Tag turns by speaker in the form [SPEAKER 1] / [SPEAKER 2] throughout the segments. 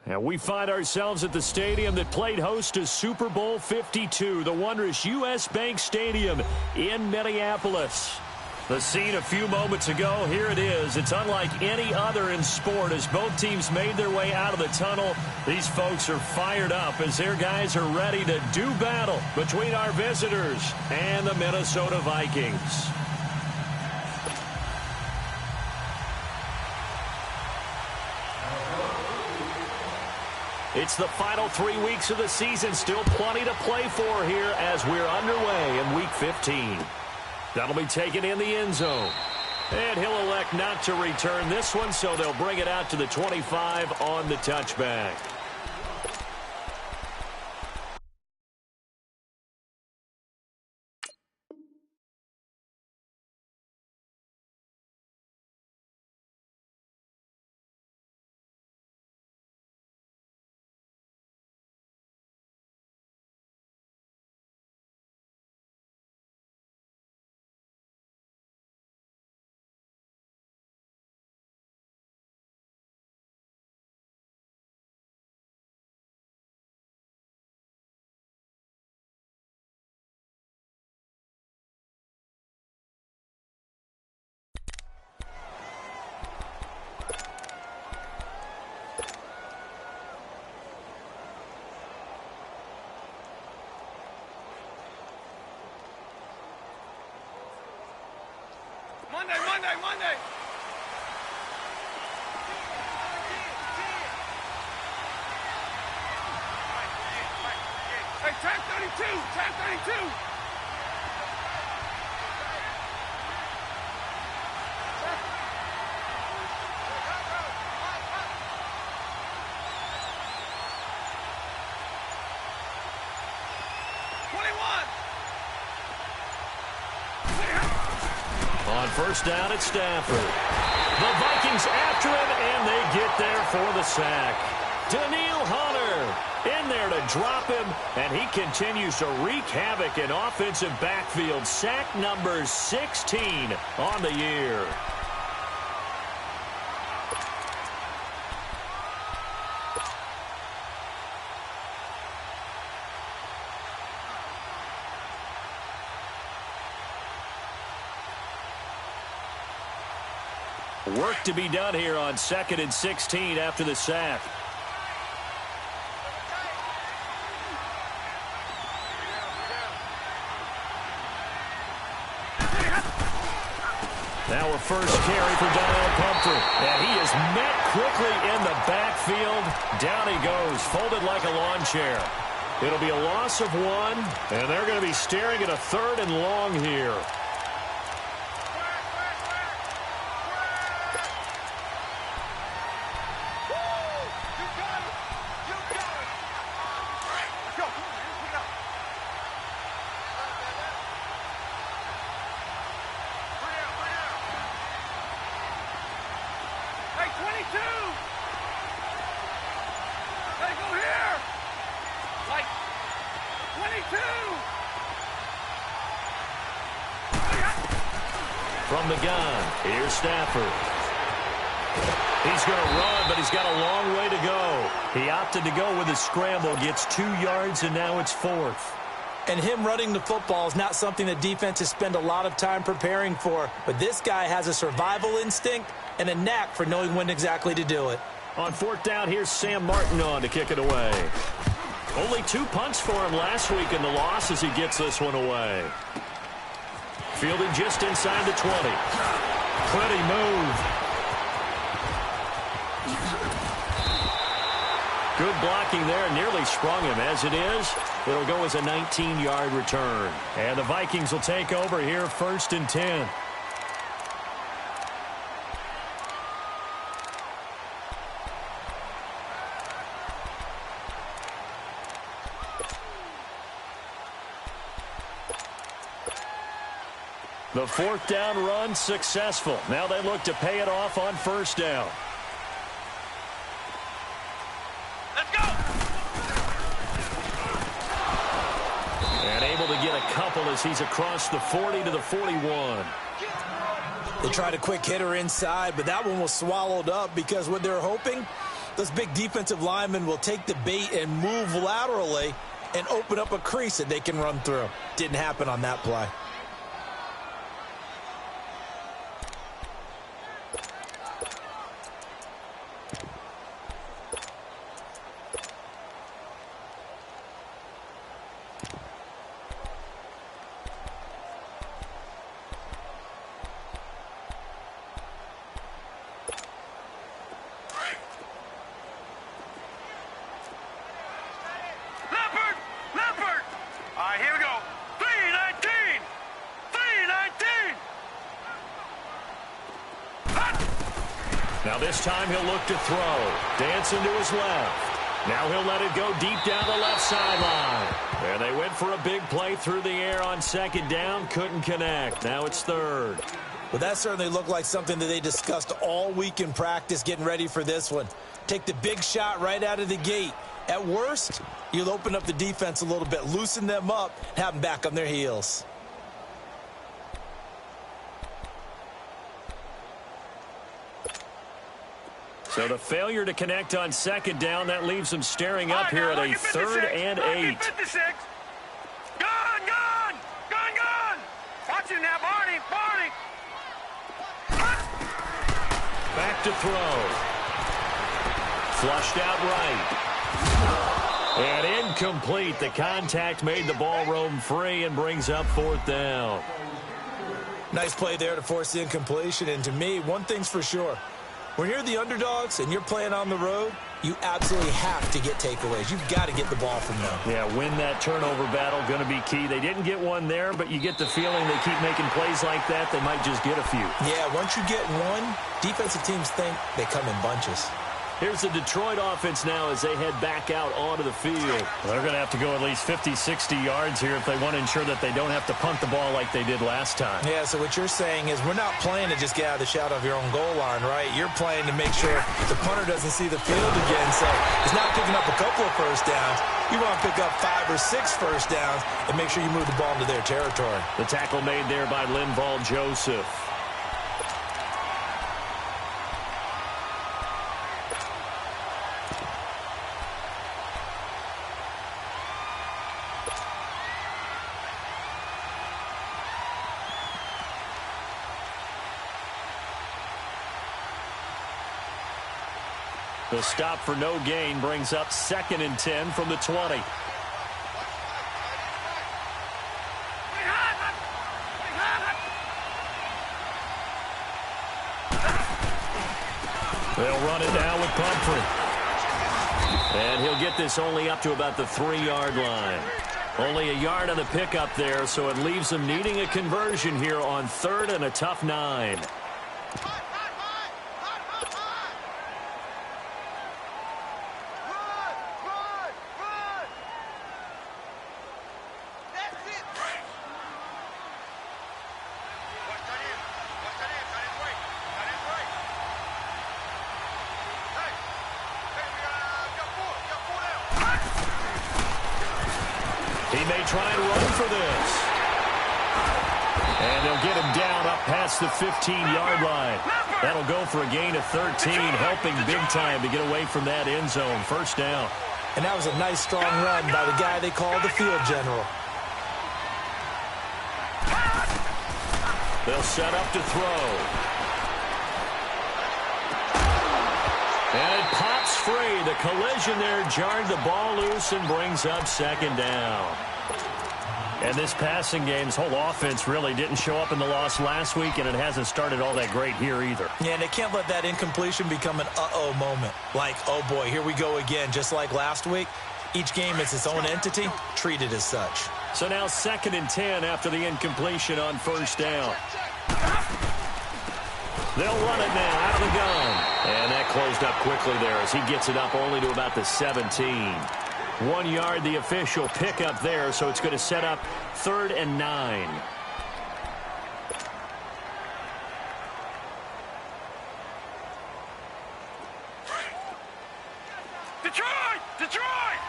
[SPEAKER 1] And we find ourselves at the stadium that played host to Super Bowl 52, the wondrous U.S. Bank Stadium in Minneapolis. The scene a few moments ago, here it is. It's unlike any other in sport as both teams made their way out of the tunnel. These folks are fired up as their guys are ready to do battle between our visitors and the Minnesota Vikings. It's the final 3 weeks of the season. Still plenty to play for here as we're underway in Week 15. That'll be taken in the end zone. And he'll elect not to return this one, so they'll bring it out to the 25 on the touchback.
[SPEAKER 2] Monday. Hey, tag 32.
[SPEAKER 1] On first down, it's Stafford. The Vikings after him, and they get there for the sack. Danielle Hunter in there to drop him, and he continues to wreak havoc in offensive backfield. Sack number 16 on the year. Work to be done here on 2nd and 16 after the sack. Now a first carry for Daniel Pumphrey. And he is met quickly in the backfield. Down he goes, folded like a lawn chair. It'll be a loss of 1, and they're going to be staring at a 3rd and long here. From the gun, here's Stafford. He's going to run, but he's got a long way to go. He opted to go with a scramble, gets 2 yards, and now it's 4th.
[SPEAKER 3] And him running the football is not something the defenses spend a lot of time preparing for. But this guy has a survival instinct and a knack for knowing when exactly to do it.
[SPEAKER 1] On 4th down, here's Sam Martin on to kick it away. Only 2 punts for him last week in the loss as he gets this one away. Fielded just inside the 20. Pretty move. Good blocking there. Nearly sprung him. As it is, it'll go as a 19-yard return. And the Vikings will take over here 1st and 10. The 4th down run successful. Now they look to pay it off on 1st down.
[SPEAKER 2] Let's go!
[SPEAKER 1] And able to get a couple as he's across the 40 to the 41.
[SPEAKER 3] They tried a quick hitter inside, but that one was swallowed up because what they're hoping Those big defensive linemen will take the bait and move laterally and open up a crease that they can run through. Didn't happen on that play.
[SPEAKER 1] Now this time he'll look to throw. Dancing to his left. Now he'll let it go deep down the left sideline. There they went for a big play through the air on second down. Couldn't connect. Now it's third.
[SPEAKER 3] Well, that certainly looked like something that they discussed all week in practice getting ready for this one. Take the big shot right out of the gate. At worst, you'll open up the defense a little bit, loosen them up, and have them back on their heels.
[SPEAKER 1] So the failure to connect on second down, that leaves them staring up here at a 3rd and 8.
[SPEAKER 2] 56. Gone, gone, gone, gone. Watch him now, Barney, Barney.
[SPEAKER 1] Back to throw. Flushed out right. And incomplete. The contact made the ball roam free and brings up 4th down.
[SPEAKER 3] Nice play there to force the incompletion. And to me, one thing's for sure. When you're the underdogs and you're playing on the road, you absolutely have to get takeaways. You've got to get the ball from them.
[SPEAKER 1] Yeah, win that turnover battle, going to be key. They didn't get one there, but you get the feeling they keep making plays like that, they might just get a few.
[SPEAKER 3] Yeah, once you get one, defensive teams think they come in bunches.
[SPEAKER 1] Here's the Detroit offense now as they head back out onto the field. They're going to have to go at least 50, 60 yards here if they want to ensure that they don't have to punt the ball like they did last time.
[SPEAKER 3] Yeah, so what you're saying is we're not playing to just get out of the shadow of your own goal line, right? You're playing to make sure the punter doesn't see the field again. So he's not picking up a couple of first downs. You want to pick up 5 or 6 first downs and make sure you move the ball into their territory.
[SPEAKER 1] The tackle made there by Linval Joseph. The stop for no gain brings up 2nd and 10 from the 20. They'll run it now with Pumphrey. And he'll get this only up to about the 3-yard line. Only a yard on the pickup there, so it leaves them needing a conversion here on 3rd and a tough 9. He may try and run for this. And they'll get him down up past the 15-yard line. That'll go for a gain of 13, helping big time to get away from that end zone. 1st down.
[SPEAKER 3] And that was a nice, strong run by the guy they call the field general.
[SPEAKER 1] They'll set up to throw. And it pops free. The collision there jarred the ball loose and brings up 2nd down. And this passing game's whole offense really didn't show up in the loss last week, and it hasn't started all that great here either.
[SPEAKER 3] Yeah, and they can't let that incompletion become an uh-oh moment. Like, oh boy, here we go again, just like last week. Each game is its own entity, treated as such.
[SPEAKER 1] So now 2nd and 10 after the incompletion on 1st down. They'll run it now out of the gun. And that closed up quickly there as he gets it up only to about the 17. 1 yard, the official pickup there, so it's going to set up 3rd and 9.
[SPEAKER 2] Detroit! Detroit!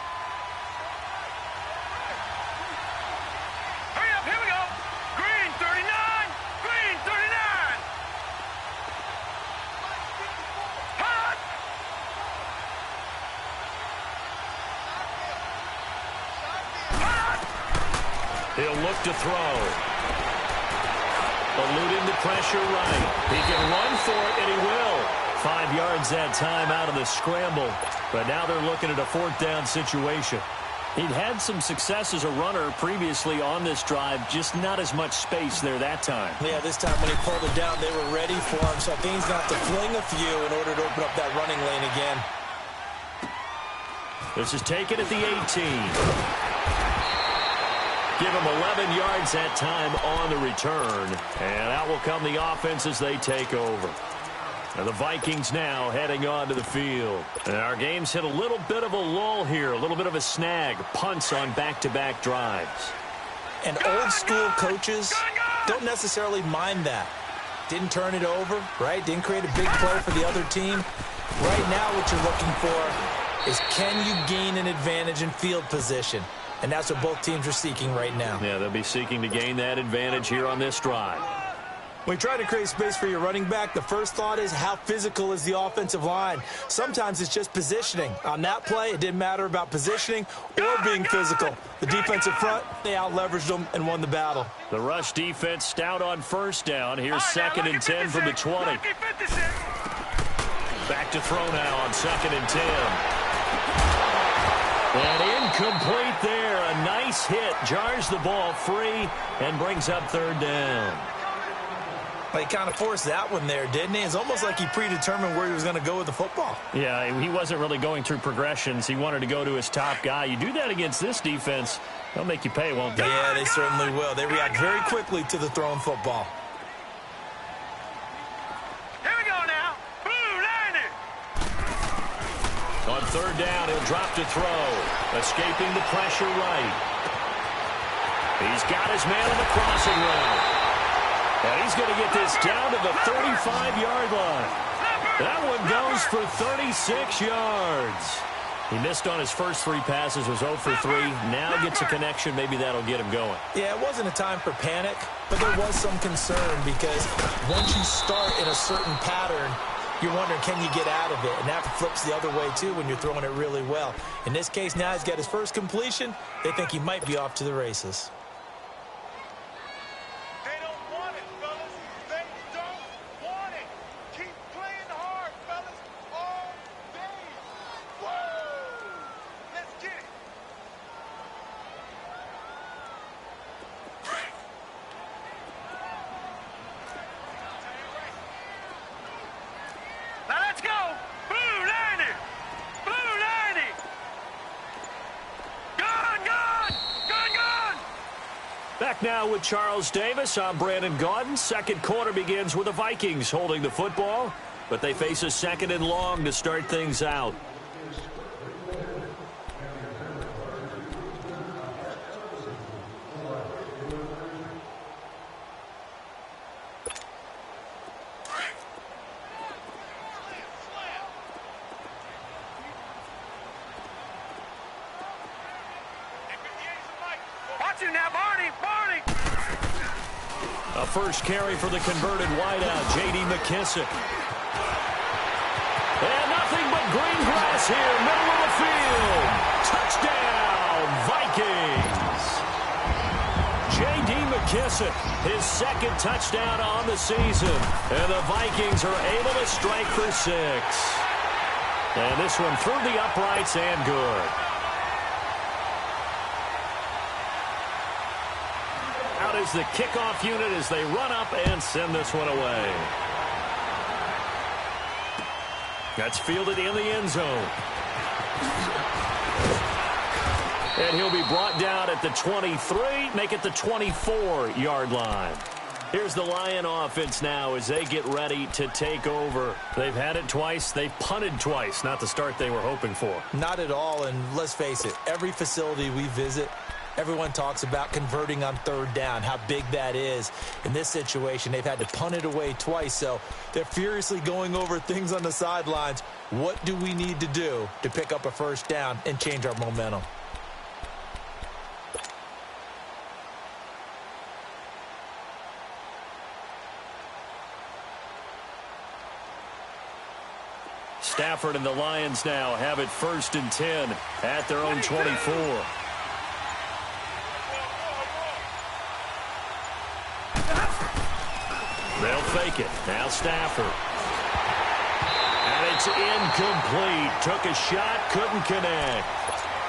[SPEAKER 2] Hurry up, here we go. Green 39, green 39. Hot!
[SPEAKER 1] He'll look to throw. Eluding the pressure right. He can run for it, and he will. 5 yards that time out of the scramble. But now they're looking at a 4th down situation. He'd had some success as a runner previously on this drive, just not as much space there that time.
[SPEAKER 3] Yeah, this time when he pulled it down, they were ready for him. So I think he's going to have to fling a few in order to open up that running lane again.
[SPEAKER 1] This is taken at the 18. Give him 11 yards that time on the return. And out will come the offense as they take over. And the Vikings now heading onto the field. And our game's hit a little bit of a lull here, a little bit of a snag. Punts on back-to-back drives.
[SPEAKER 3] And old-school coaches don't necessarily mind that. Didn't turn it over, right? Didn't create a big play for the other team. Right now what you're looking for is, can you gain an advantage in field position? And that's what both teams are seeking right now.
[SPEAKER 1] Yeah, they'll be seeking to gain that advantage here on this drive.
[SPEAKER 3] When you try to create space for your running back, the first thought is, how physical is the offensive line? Sometimes it's just positioning. On that play, it didn't matter about positioning or being physical. The defensive front, they out-leveraged them and won the battle.
[SPEAKER 1] The rush defense stout on 1st down. Here's 2nd and 10 from the 20. Back to throw now on 2nd and 10. And incomplete there. A nice hit. Jars the ball free and brings up 3rd down.
[SPEAKER 3] He kind of forced that one there, didn't he? It's almost like he predetermined where he was going to go with the football.
[SPEAKER 1] Yeah, he wasn't really going through progressions. He wanted to go to his top guy. You do that against this defense, they'll make you pay, won't they?
[SPEAKER 3] Yeah, they certainly will. They react very quickly to the thrown football.
[SPEAKER 2] Here we go now. Blue line it.
[SPEAKER 1] On 3rd down, he'll drop to throw. Escaping the pressure right. He's got his man on the crossing route. And he's going to get this down to the 35-yard line. That one goes for 36 yards. He missed on his first 3 passes, was 0 for 3. Now gets a connection. Maybe that'll get him going.
[SPEAKER 3] Yeah, it wasn't a time for panic, but there was some concern because once you start in a certain pattern, you're wondering, can you get out of it? And that flips the other way, too, when you're throwing it really well. In this case, now he's got his first completion. They think he might be off to the races.
[SPEAKER 1] Back now with Charles Davis. I'm Brandon Gaudin. Second quarter begins with the Vikings holding the football, but they face a 2nd and long to start things out. A first carry for the converted wideout, J.D. McKissick. And nothing but green grass here, middle of the field. Touchdown, Vikings. J.D. McKissick, his 2nd touchdown on the season. And the Vikings are able to strike for 6. And this one through the uprights and good. Out is the kickoff unit as they run up and send this one away. That's fielded in the end zone. And he'll be brought down at the 23, make it the 24-yard line. Here's the Lion offense now as they get ready to take over. They've had it twice. They've punted twice. Not the start they were hoping for.
[SPEAKER 3] Not at all, and let's face it, every facility we visit, everyone talks about converting on 3rd down, how big that is. In this situation, they've had to punt it away twice, so they're furiously going over things on the sidelines. What do we need to do to pick up a 1st down and change our momentum?
[SPEAKER 1] Stafford and the Lions now have it 1st and 10 at their own 24. They'll fake it. Now Stafford. And it's incomplete. Took a shot, couldn't connect.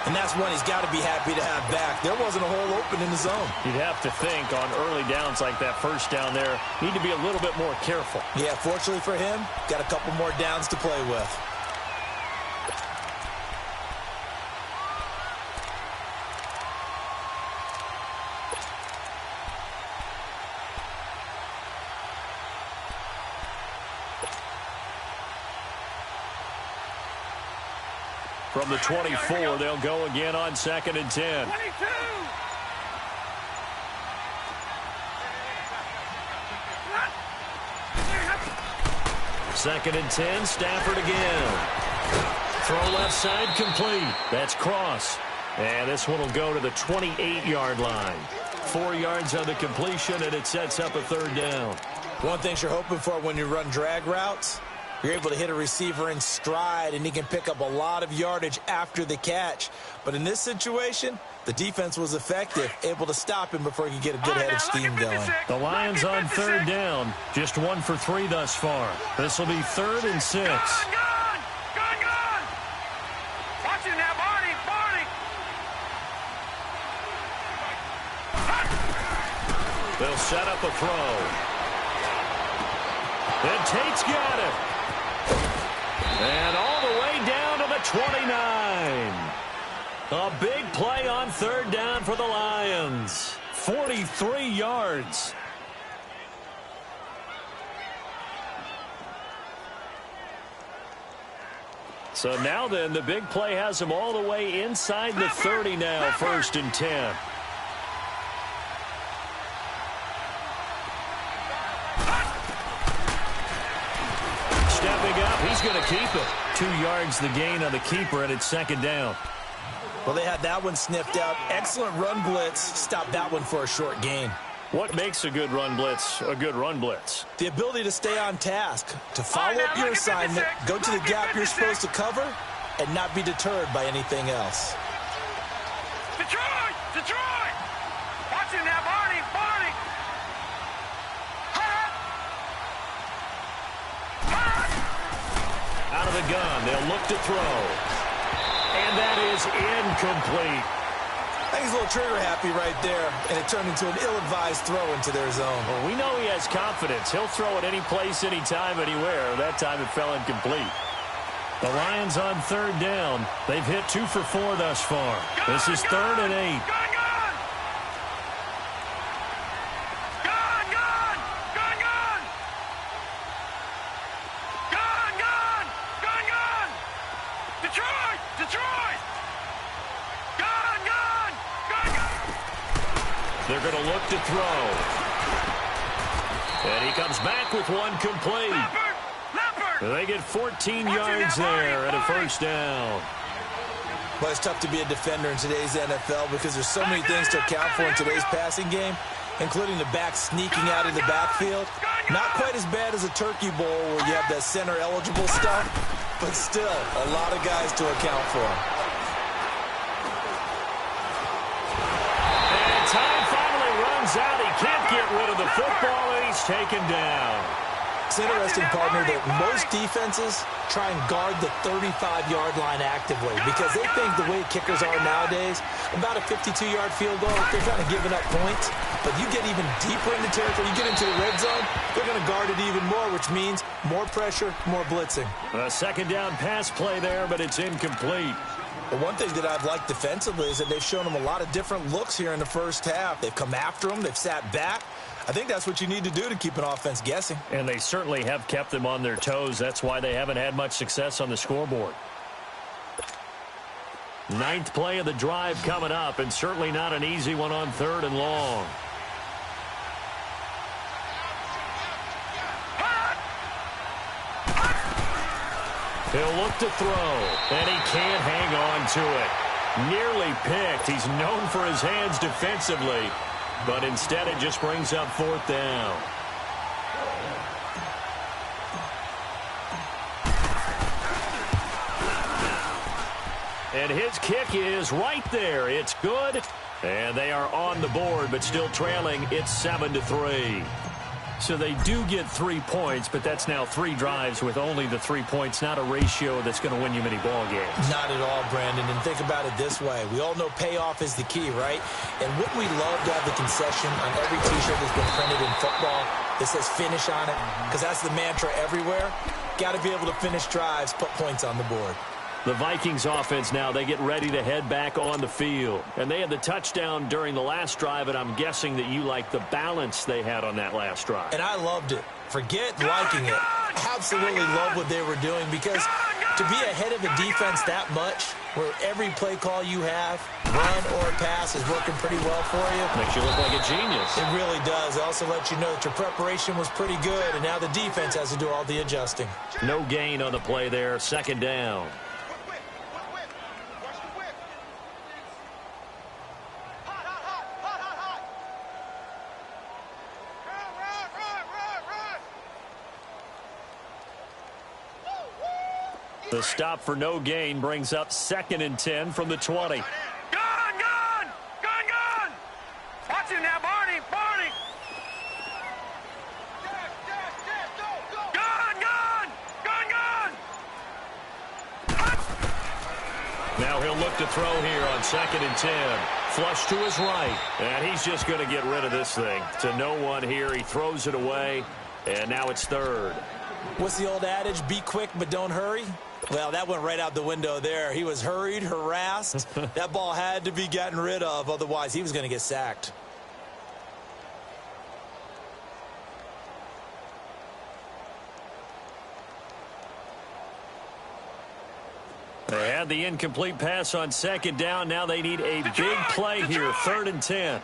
[SPEAKER 3] And that's one he's got to be happy to have back. There wasn't a hole open in the zone.
[SPEAKER 1] You'd have to think on early downs like that first down there, need to be a little bit more careful.
[SPEAKER 3] Yeah, fortunately for him, got a couple more downs to play with.
[SPEAKER 1] From the 24, they'll go again on 2nd and 10.
[SPEAKER 2] 22.
[SPEAKER 1] Second and 10, Stafford again. Throw left side, complete. That's Cross. And this one will go to the 28-yard line. 4 yards on the completion, and it sets up a 3rd down.
[SPEAKER 3] One thing you're hoping for when you run drag routes, you're able to hit a receiver in stride, and he can pick up a lot of yardage after the catch. But in this situation, the defense was effective, able to stop him before he could get a good head of steam going.
[SPEAKER 1] The Lions on 3rd down, just 1 for 3 thus far. This will be 3rd and 6.
[SPEAKER 2] Gone! Watch him now, Barney!
[SPEAKER 1] They'll set up a throw. And Tate's got it. And all the way down to the 29. A big play on 3rd down for the Lions. 43 yards. So now then, the big play has them all the way inside the 30 now, 1st and 10. Stepping up, he's going to keep it. 2 yards the gain on the keeper, and it's 2nd down.
[SPEAKER 3] Well, they had that one sniffed out. Excellent run blitz. Stopped that one for a short gain.
[SPEAKER 1] What makes a good run blitz a good run blitz?
[SPEAKER 3] The ability to stay on task, to follow up your assignment, go to the gap you're supposed to cover, and not be deterred by anything else.
[SPEAKER 2] Detroit! Watch him now, Barney!
[SPEAKER 1] Out of the gun, they'll look to throw. And that is incomplete.
[SPEAKER 3] I think he's a little trigger happy right there, and it turned into an ill-advised throw into their zone.
[SPEAKER 1] Well, we know he has confidence. He'll throw it any place, anytime, anywhere. That time it fell incomplete. The Lions on 3rd down. They've hit 2 for 4 thus far. This is 3rd and 8. They're going to look to throw. And he comes back with one complete. They get 14 yards there and a 1st down.
[SPEAKER 3] Well, it's tough to be a defender in today's NFL because there's so many things to account for in today's passing game, including the back sneaking out of the backfield. Not quite as bad as a turkey bowl where you have that center-eligible stuff, but still a lot of guys to account for.
[SPEAKER 1] And time finally runs out. He can't get rid of the football, and he's taken down.
[SPEAKER 3] It's interesting, partner, that most defenses try and guard the 35-yard line actively because they think the way kickers are nowadays, about a 52-yard field goal, they're trying to give it up points. But you get even deeper into territory, you get into the red zone, they're going to guard it even more, which means more pressure, more blitzing.
[SPEAKER 1] A 2nd down pass play there, but it's incomplete.
[SPEAKER 3] But one thing that I've liked defensively is that they've shown them a lot of different looks here in the first half. They've come after them, they've sat back. I think that's what you need to do to keep an offense guessing.
[SPEAKER 1] And they certainly have kept them on their toes. That's why they haven't had much success on the scoreboard. 9th play of the drive coming up, and certainly not an easy one on 3rd and long. He'll look to throw, and he can't hang on to it. Nearly picked. He's known for his hands defensively. But instead, it just brings up 4th down. And his kick is right there. It's good. And they are on the board, but still trailing. It's 7-3. So they do get 3 points, but that's now 3 drives with only the 3 points, not a ratio that's going to win you many ball games.
[SPEAKER 3] Not at all, Brandon. And think about it this way. We all know payoff is the key, right? And wouldn't we love to have the concession on every T-shirt that's been printed in football that says finish on it? Because that's the mantra everywhere. Got to be able to finish drives, put points on the board.
[SPEAKER 1] The Vikings offense now, they get ready to head back on the field. And they had the touchdown during the last drive, and I'm guessing that you like the balance they had on that last drive.
[SPEAKER 3] And I loved it. Forget liking it. Absolutely love what they were doing, because to be ahead of a defense that much, where every play call you have, run or pass, is working pretty well for you.
[SPEAKER 1] Makes you look like a genius.
[SPEAKER 3] It really does. It also lets you know that your preparation was pretty good, and now the defense has to do all the adjusting.
[SPEAKER 1] No gain on the play there, second down. The stop for no gain brings up 2nd and 10 from the 20.
[SPEAKER 2] Gun! Gun! Gun! Gun! Watch him now, Barney! Barney! Gun! Gun! Gun! Gun!
[SPEAKER 1] Now he'll look to throw here on 2nd and 10. Flush to his right. And he's just going to get rid of this thing. To no one here. He throws it away. And now it's 3rd.
[SPEAKER 3] What's the old adage? Be quick, but don't hurry. Well, that went right out the window there. He was hurried, harassed. That ball had to be gotten rid of. Otherwise, he was going to get sacked.
[SPEAKER 1] They had the incomplete pass on 2nd down. Now they need a big play here. 3rd and 10.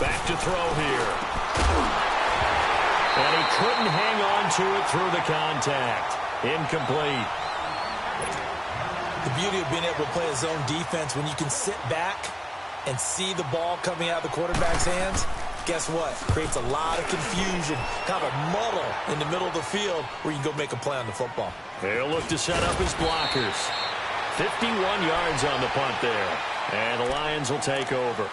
[SPEAKER 1] Back to throw here. And he couldn't hang on to it through the contact. Incomplete.
[SPEAKER 3] The beauty of being able to play a zone defense, when you can sit back and see the ball coming out of the quarterback's hands, guess what? Creates a lot of confusion, kind of a muddle in the middle of the field where you can go make a play on the football.
[SPEAKER 1] He'll look to set up his blockers. 51 yards on the punt there. And the Lions will take over.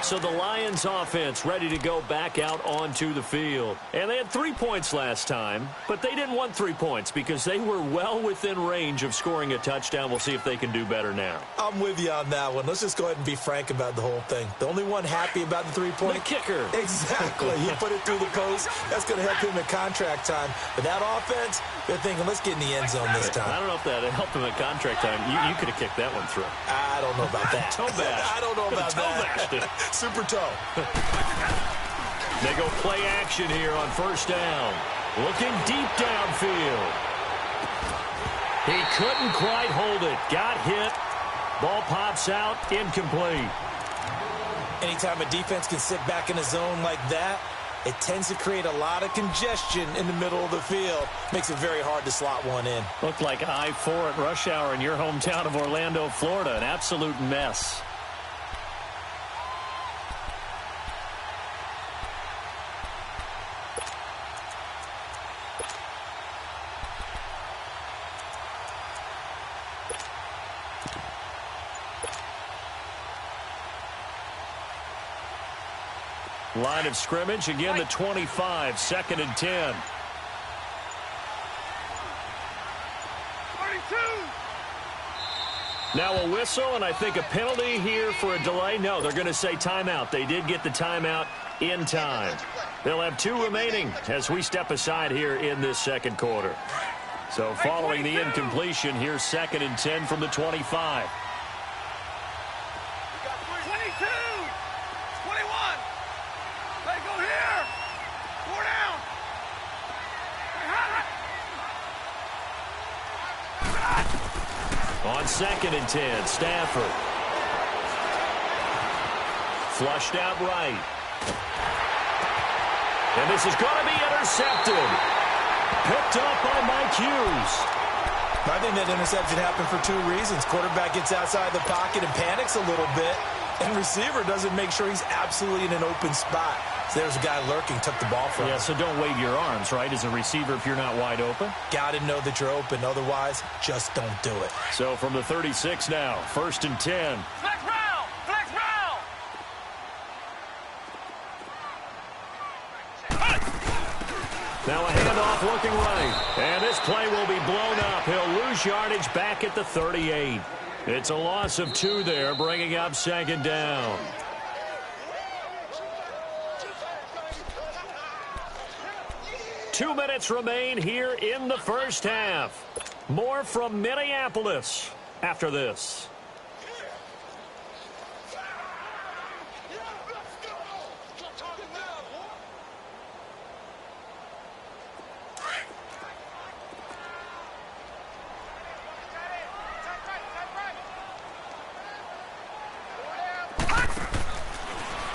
[SPEAKER 1] So the Lions offense ready to go back out onto the field. And they had 3 points last time, but they didn't want 3 points because they were well within range of scoring a touchdown. We'll see if they can do better now.
[SPEAKER 3] I'm with you on that one. Let's just go ahead and be frank about the whole thing. The only one happy about the 3-point.
[SPEAKER 1] The kicker.
[SPEAKER 3] Exactly. He put it through the post. That's going to help him at contract time. But that offense, they're thinking, let's get in the end zone this time.
[SPEAKER 1] I don't know if that helped him at contract time. You could have kicked that one through.
[SPEAKER 3] I don't know about that.
[SPEAKER 1] Toe bash.
[SPEAKER 3] I don't know about that. Super toe.
[SPEAKER 1] They go play action here on 1st down. Looking deep downfield. He couldn't quite hold it. Got hit. Ball pops out. Incomplete.
[SPEAKER 3] Anytime a defense can sit back in a zone like that, it tends to create a lot of congestion in the middle of the field. Makes it very hard to slot one in.
[SPEAKER 1] Looked like I-4 at rush hour in your hometown of Orlando, Florida. An absolute mess. Line of scrimmage, again the 25, 2nd and 10.
[SPEAKER 2] 32.
[SPEAKER 1] Now a whistle, and I think a penalty here for a delay. No, they're going to say timeout. They did get the timeout in time. They'll have 2 remaining as we step aside here in this 2nd quarter. So following the incompletion, here's 2nd and 10 from the 25.
[SPEAKER 2] 22. 21. They go here. 4 down.
[SPEAKER 1] On 2nd and 10, Stafford. Flushed out right. And this is going to be intercepted. Picked up by Mike Hughes.
[SPEAKER 3] I think that interception happened for 2 reasons. Quarterback gets outside the pocket and panics a little bit, and receiver doesn't make sure he's absolutely in an open spot. So there's a guy lurking, took the ball from him.
[SPEAKER 1] Yeah, so don't wave your arms, right, as a receiver if you're not wide open.
[SPEAKER 3] Got to know that you're open. Otherwise, just don't do it.
[SPEAKER 1] So from the 36 now, 1st and 10.
[SPEAKER 2] Flex route! Flex route!
[SPEAKER 1] Now a handoff looking right. And this play will be blown up. He'll lose yardage back at the 38. It's a loss of 2 there, bringing up 2nd down. Two minutes remain here in the first half. More from Minneapolis after this.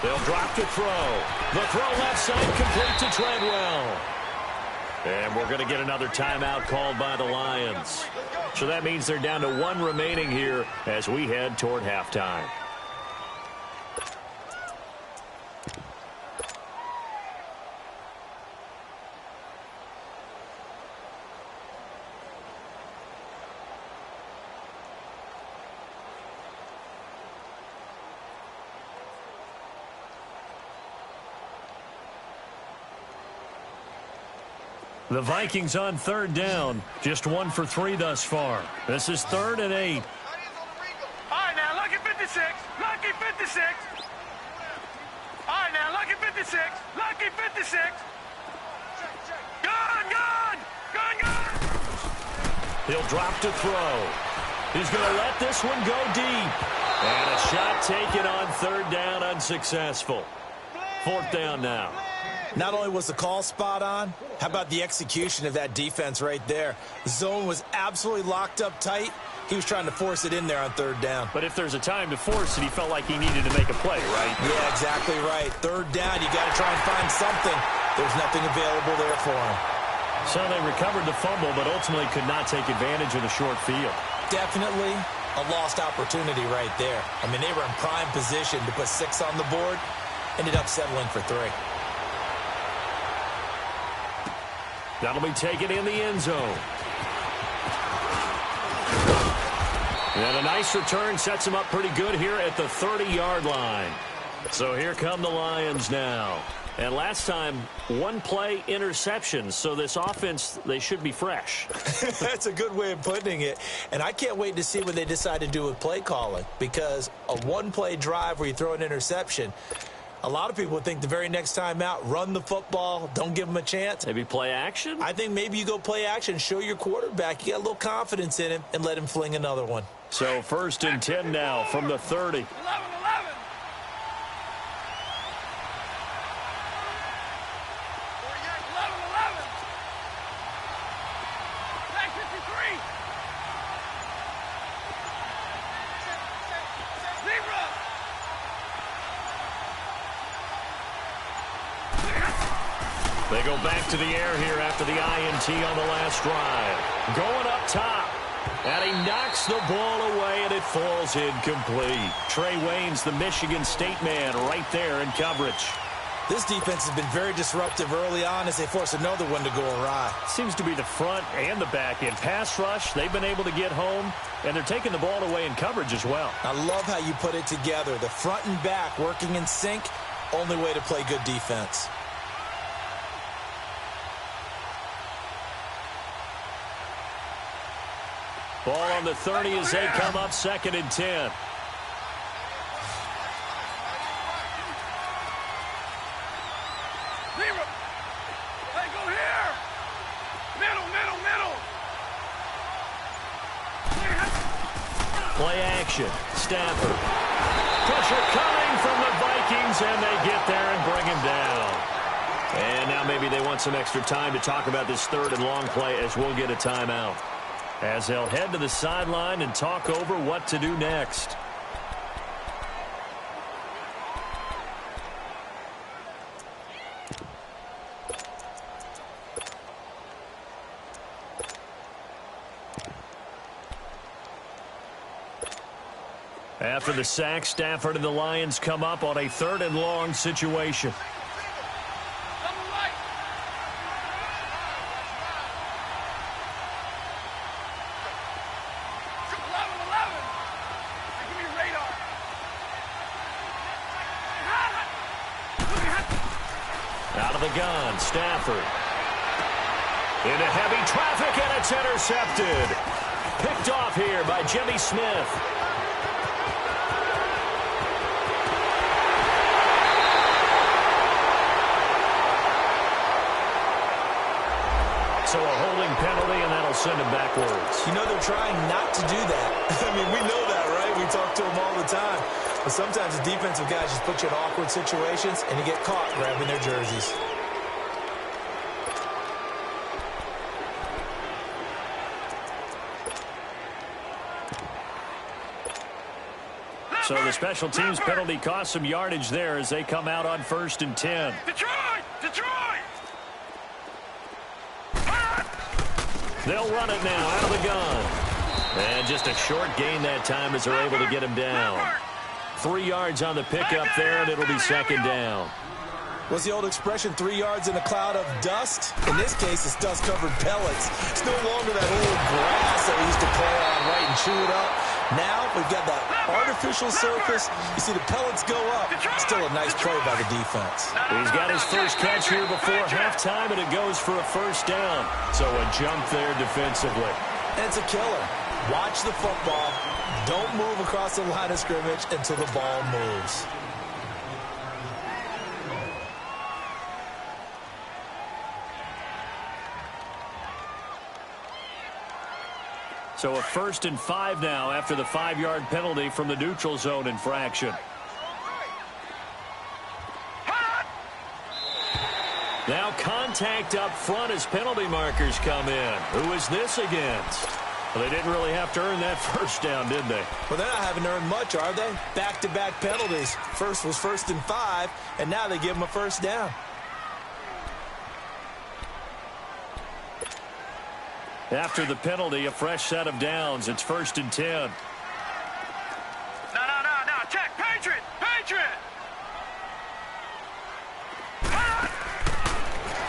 [SPEAKER 1] They'll drop to throw. The throw left side complete to Treadwell. And we're going to get another timeout called by the Lions. So that means they're down to 1 remaining here as we head toward halftime. The Vikings on 3rd down. Just 1 for 3 thus far. This is 3rd and 8.
[SPEAKER 2] All right, now, lucky 56. Lucky 56. All right, now, lucky 56. Lucky 56. Gun, gun! Gun, gun!
[SPEAKER 1] He'll drop to throw. He's going to let this one go deep. And a shot taken on 3rd down, unsuccessful. 4th down now.
[SPEAKER 3] Not only was the call spot on, how about the execution of that defense right there? The zone was absolutely locked up tight. He was trying to force it in there on 3rd down.
[SPEAKER 1] But if there's a time to force it, he felt like he needed to make a play, right?
[SPEAKER 3] Yeah, exactly right. 3rd down, you got to try and find something. There's nothing available there for him.
[SPEAKER 1] So they recovered the fumble, but ultimately could not take advantage of the short field.
[SPEAKER 3] Definitely a lost opportunity right there. I mean, they were in prime position to put 6 on the board. Ended up settling for 3.
[SPEAKER 1] That'll be taken in the end zone. And a nice return sets him up pretty good here at the 30-yard line. So here come the Lions now. And last time, 1 play interception. So this offense, they should be fresh.
[SPEAKER 3] That's a good way of putting it. And I can't wait to see what they decide to do with play calling. Because a 1-play drive where you throw an interception, a lot of people would think the very next time out, run the football, don't give them a chance.
[SPEAKER 1] Maybe play action?
[SPEAKER 3] I think maybe you go play action, show your quarterback. You got a little confidence in him, and let him fling another one.
[SPEAKER 1] So 1st and 10 now from the 30.
[SPEAKER 2] 11.
[SPEAKER 1] They go back to the air here after the INT on the last drive. Going up top. And he knocks the ball away, and it falls incomplete. Trey Wayne's the Michigan State man right there in coverage.
[SPEAKER 3] This defense has been very disruptive early on as they force another one to go awry.
[SPEAKER 1] Seems to be the front and the back end. Pass rush, they've been able to get home, and they're taking the ball away in coverage as well.
[SPEAKER 3] I love how you put it together. The front and back working in sync, only way to play good defense.
[SPEAKER 1] Ball on the 30 as they come up 2nd and 10.
[SPEAKER 2] Hey, go here. Middle.
[SPEAKER 1] Play action. Stafford. Pressure coming from the Vikings, and they get there and bring him down. And now maybe they want some extra time to talk about this 3rd and long play as we'll get a timeout. As they'll head to the sideline and talk over what to do next. After the sack, Stafford and the Lions come up on a 3rd and long situation. the gun. Stafford. Into heavy traffic, and it's intercepted. Picked off here by Jimmy Smith. So a holding penalty, and that'll send him backwards.
[SPEAKER 3] You know, they're trying not to do that. I mean, we know that, right? We talk to them all the time. But sometimes the defensive guys just put you in awkward situations, and you get caught grabbing their jerseys.
[SPEAKER 1] So the special teams penalty cost some yardage there as they come out on 1st and 10.
[SPEAKER 2] Detroit! Detroit!
[SPEAKER 1] They'll run it now out of the gun. And just a short gain that time as they're able to get him down. 3 yards on the pickup there, and it'll be 2nd down.
[SPEAKER 3] What's the old expression, 3 yards in a cloud of dust? In this case, it's dust-covered pellets. It's no longer that old grass that we used to play on, right, and chew it up. Now we've got that artificial surface. You see the pellets go up. Still a nice play by the defense.
[SPEAKER 1] He's got his first catch here before halftime, and it goes for a 1st down. So a jump there defensively.
[SPEAKER 3] And it's a killer. Watch the football. Don't move across the line of scrimmage until the ball moves.
[SPEAKER 1] So a 1st and 5 now after the 5-yard penalty from the neutral zone infraction. Now contact up front as penalty markers come in. Who is this against? Well, they didn't really have to earn that 1st down, did they?
[SPEAKER 3] Well, they're not having to earn much, are they? Back-to-back penalties. First was 1st and 5, and now they give them a 1st down.
[SPEAKER 1] After the penalty, a fresh set of downs. It's 1st and 10.
[SPEAKER 2] No. Check. Patriot.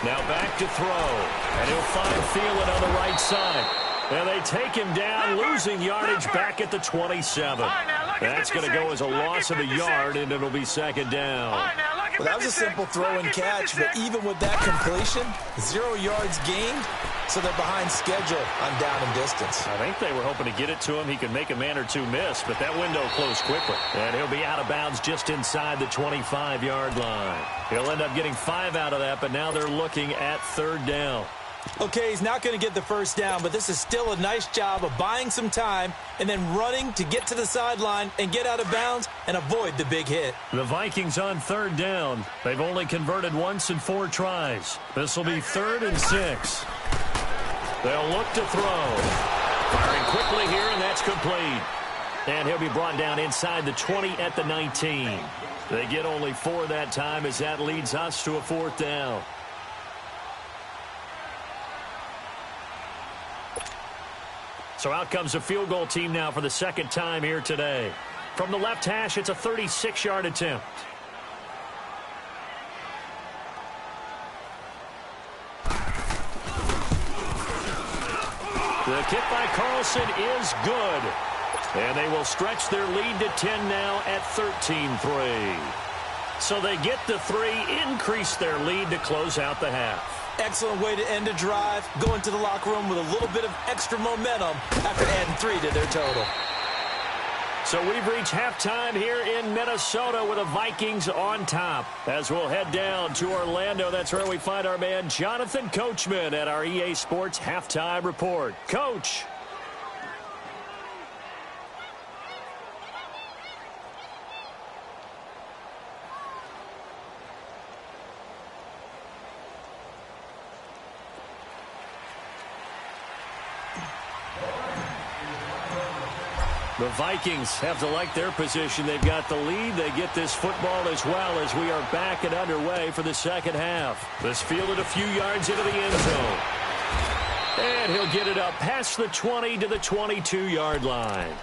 [SPEAKER 1] Now back to throw. And he'll find Thielen on the right side. And they take him down, losing yardage back at the 27. That's going to go as a loss of a yard, and it'll be 2nd down.
[SPEAKER 3] Well, that was a simple throw and catch, but even with that completion, 0 yards gained, so they're behind schedule on down and distance.
[SPEAKER 1] I think they were hoping to get it to him. He could make a man or two miss, but that window closed quickly. And he'll be out of bounds just inside the 25-yard line. He'll end up getting 5 out of that, but now they're looking at 3rd down.
[SPEAKER 3] Okay, he's not going to get the 1st down, but this is still a nice job of buying some time and then running to get to the sideline and get out of bounds and avoid the big hit.
[SPEAKER 1] The Vikings on 3rd down. They've only converted once in 4 tries. This will be 3rd and 6. They'll look to throw. Firing quickly here, and that's complete. And he'll be brought down inside the 20 at the 19. They get only 4 that time as that leads us to a 4th down. So out comes the field goal team now for the 2nd time here today. From the left hash, it's a 36-yard attempt. The kick by Carlson is good. And they will stretch their lead to 10 now at 13-3. So they get the 3, increase their lead to close out the half.
[SPEAKER 3] Excellent way to end a drive. Go into the locker room with a little bit of extra momentum after adding 3 to their total.
[SPEAKER 1] So we've reached halftime here in Minnesota with the Vikings on top. As we'll head down to Orlando, that's where we find our man Jonathan Coachman at our EA Sports Halftime Report. Coach. The Vikings have to like their position. They've got the lead. They get this football as well as we are back and underway for the 2nd half. This fielded a few yards into the end zone. And he'll get it up past the 20 to the 22-yard line.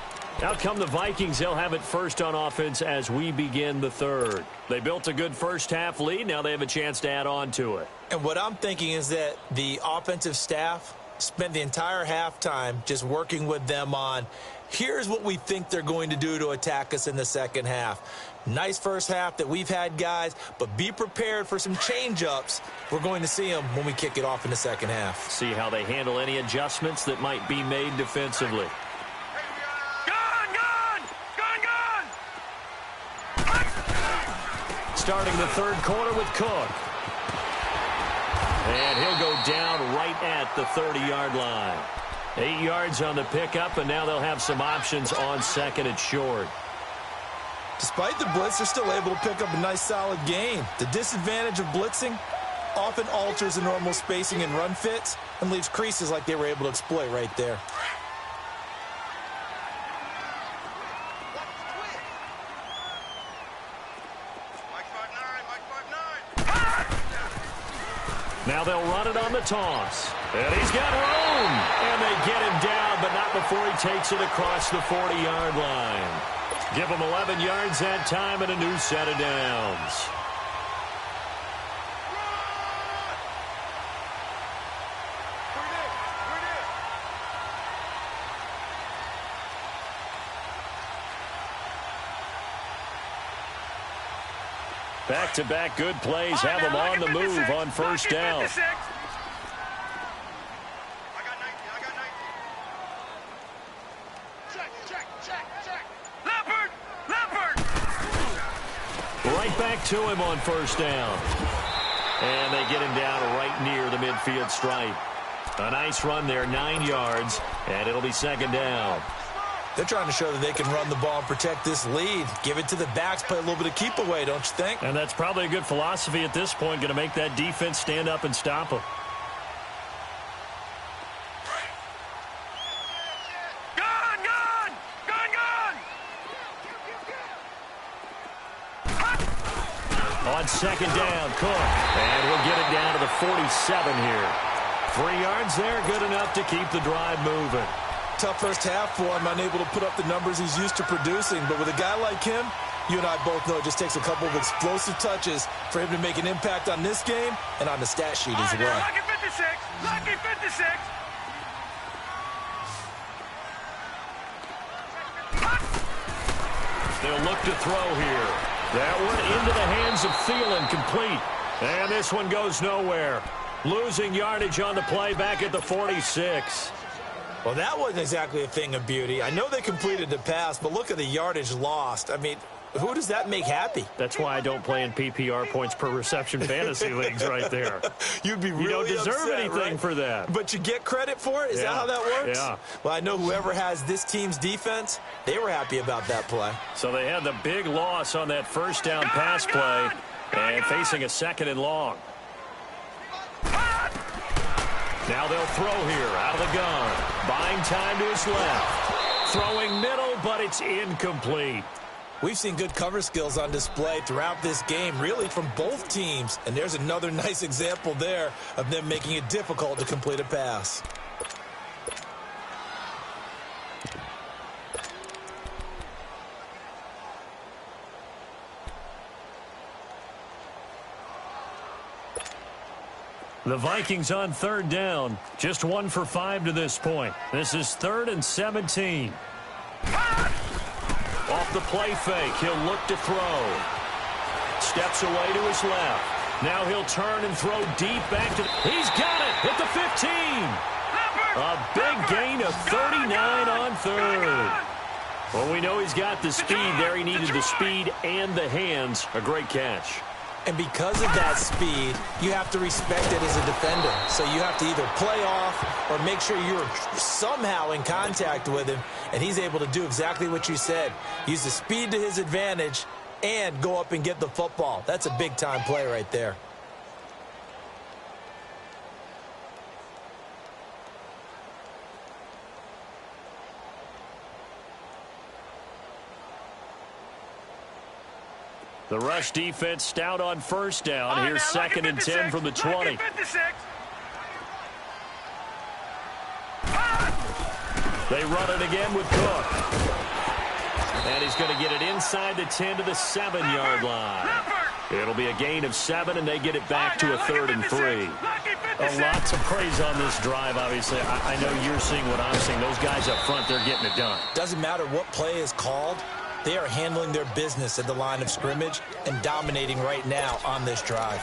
[SPEAKER 1] Out come the Vikings. They'll have it first on offense as we begin the 3rd. They built a good first half lead. Now they have a chance to add on to it.
[SPEAKER 3] And what I'm thinking is that the offensive staff spent the entire halftime just working with them on, Here's what we think they're going to do to attack us in the second half. Nice first half that we've had, guys, but be prepared for some change-ups. We're going to see them when we kick it off in the second half.
[SPEAKER 1] See how they handle any adjustments that might be made defensively. Starting the third quarter with Cook. And he'll go down right at the 30-yard line. 8 yards on the pickup, and now they'll have some options on second and short.
[SPEAKER 3] Despite the blitz, they're still able to pick up a nice, solid gain. The disadvantage of blitzing often alters the normal spacing and run fits and leaves creases like they were able to exploit right there.
[SPEAKER 1] Now they'll run it on the toss. And he's got room. And they get him down, but not before he takes it across the 40-yard line. Give him 11 yards that time and a new set of downs. Back-to-back good plays have him on the move on first down. Right back to him on first down. And they get him down right near the midfield stripe. A nice run there, 9 yards, and it'll be second down.
[SPEAKER 3] They're trying to show that they can run the ball and protect this lead. Give it to the backs, play a little bit of keep away, don't you think?
[SPEAKER 1] And that's probably a good philosophy at this point, going to make that defense stand up and stop them. On second down, Cook. And we'll get it down to the 47 here. 3 yards there, good enough to keep the drive moving.
[SPEAKER 3] Tough first half for him, unable to put up the numbers he's used to producing. But with a guy like him, you and I both know it just takes a couple of explosive touches for him to make an impact on this game and on the stat sheet as well.
[SPEAKER 2] Lucky 56! Lucky 56!
[SPEAKER 1] They'll look to throw here. That one into the hands of Thielen, complete. And this one goes nowhere. Losing yardage on the play back at the 46.
[SPEAKER 3] Well, that wasn't exactly a thing of beauty. I know they completed the pass, but look at the yardage lost. I mean, who does that make happy?
[SPEAKER 1] That's why I don't play in PPR points per reception fantasy leagues right there.
[SPEAKER 3] You'd be really
[SPEAKER 1] You don't deserve
[SPEAKER 3] upset,
[SPEAKER 1] anything
[SPEAKER 3] right?
[SPEAKER 1] for that.
[SPEAKER 3] But you get credit for it? Is that how that works?
[SPEAKER 1] Yeah.
[SPEAKER 3] Well, I know whoever has this team's defense, they were happy about that play.
[SPEAKER 1] So they had the big loss on that first down pass play and facing a second and long. Now they'll throw here out of the gun. Buying time to his left. Throwing middle, but it's incomplete.
[SPEAKER 3] We've seen good cover skills on display throughout this game, really from both teams. And there's another nice example there of them making it difficult to complete a pass.
[SPEAKER 1] The Vikings on third down. Just 1 for 5 to this point. This is 3rd and 17. Off the play fake, he'll look to throw. Steps away to his left. Now he'll turn and throw deep back to... He's got it at the 15. A big gain of 39 on third. Well, we know he's got the speed there. He needed the speed and the hands. A great catch.
[SPEAKER 3] And because of that speed, you have to respect it as a defender. So you have to either play off or make sure you're somehow in contact with him. And he's able to do exactly what you said. Use the speed to his advantage and go up and get the football. That's a big-time play right there.
[SPEAKER 1] The rush defense stout on first down. Here's 2nd and 10 from the 20. They run it again with Cook. And he's going to get it inside the 10 to the 7-yard line. It'll be a gain of 7, and they get it back to a 3rd and 3. A lot to praise on this drive, obviously. I know you're seeing what I'm seeing. Those guys up front, they're getting it done.
[SPEAKER 3] Doesn't matter what play is called. They are handling their business at the line of scrimmage and dominating right now on this drive.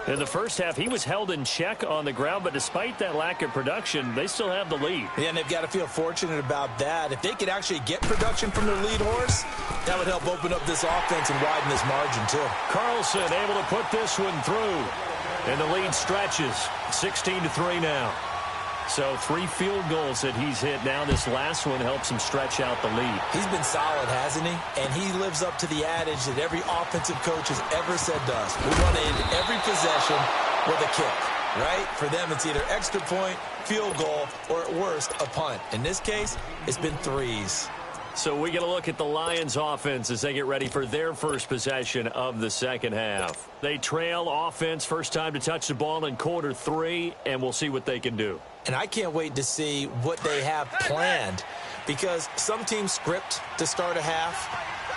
[SPEAKER 1] In the first half, he was held in check on the ground, but despite that lack of production, they still have the lead.
[SPEAKER 3] Yeah, and they've got to feel fortunate about that. If they could actually get production from their lead horse, that would help open up this offense and widen this margin, too.
[SPEAKER 1] Carlson able to put this one through. And the lead stretches 16-3 now. So 3 field goals that he's hit now. This last one helps him stretch out the lead.
[SPEAKER 3] He's been solid, hasn't he? And he lives up to the adage that every offensive coach has ever said to us. We want to end every possession with a kick, right? For them, it's either extra point, field goal, or at worst, a punt. In this case, it's been 3s.
[SPEAKER 1] So we get a look at the Lions offense as they get ready for their first possession of the second half. They trail offense, first time to touch the ball in quarter 3, and we'll see what they can do.
[SPEAKER 3] And I can't wait to see what they have planned, because some teams script to start a half.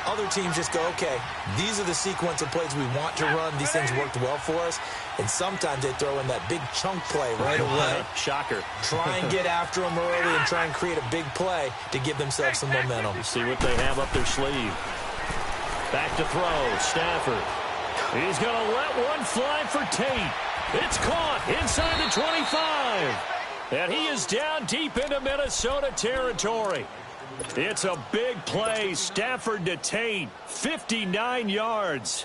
[SPEAKER 3] Other teams just go, okay, these are the sequence of plays we want to run. These things worked well for us. And sometimes they throw in that big chunk play right away.
[SPEAKER 1] Shocker.
[SPEAKER 3] Try and get after them early and try and create a big play to give themselves some momentum.
[SPEAKER 1] You see what they have up their sleeve. Back to throw. Stafford. He's going to let one fly for Tate. It's caught inside the 25. And he is down deep into Minnesota territory. It's a big play. Stafford to Tate. 59 yards.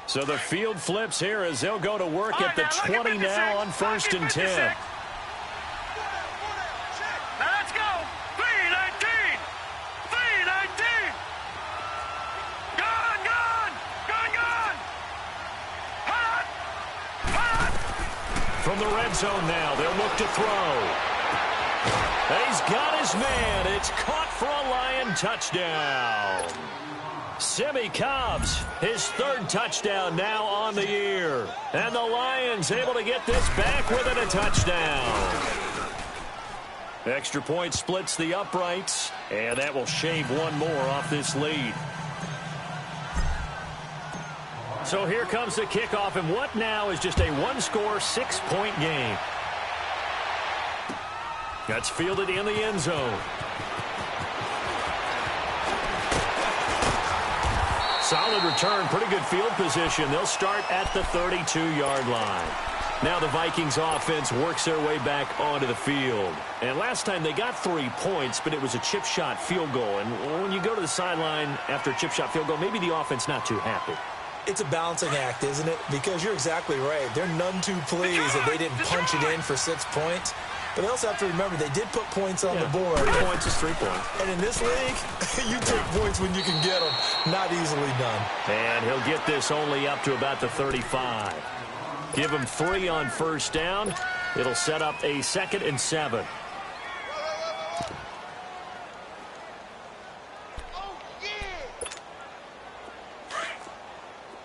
[SPEAKER 1] So the field flips here as they'll go to work at the 20 now on 1st and 10.
[SPEAKER 2] Now let's go. 3-19. 3-19. Gone, gone. Gone, gone. Hot. Hot.
[SPEAKER 1] From the red zone now, they'll look to throw. He's got his man. It's caught for a Lion touchdown. Simi Cobbs, his 3rd touchdown now on the year. And the Lions able to get this back within a touchdown. Extra point splits the uprights, and that will shave one more off this lead. So here comes the kickoff, and what now is just a 1-score, 6-point game. That's fielded in the end zone. Solid return, pretty good field position. They'll start at the 32-yard line. Now the Vikings offense works their way back onto the field. And last time they got 3 points, but it was a chip shot field goal. And when you go to the sideline after a chip shot field goal, maybe the offense not too happy.
[SPEAKER 3] It's a balancing act, isn't it? Because you're exactly right. They're none too pleased that they didn't punch it in for 6 points. But they also have to remember they did put points on the board.
[SPEAKER 1] 3 points is 3 points.
[SPEAKER 3] And in this league, you take points when you can get them. Not easily done.
[SPEAKER 1] And he'll get this only up to about the 35. Give him 3 on 1st down. It'll set up a 2nd and 7.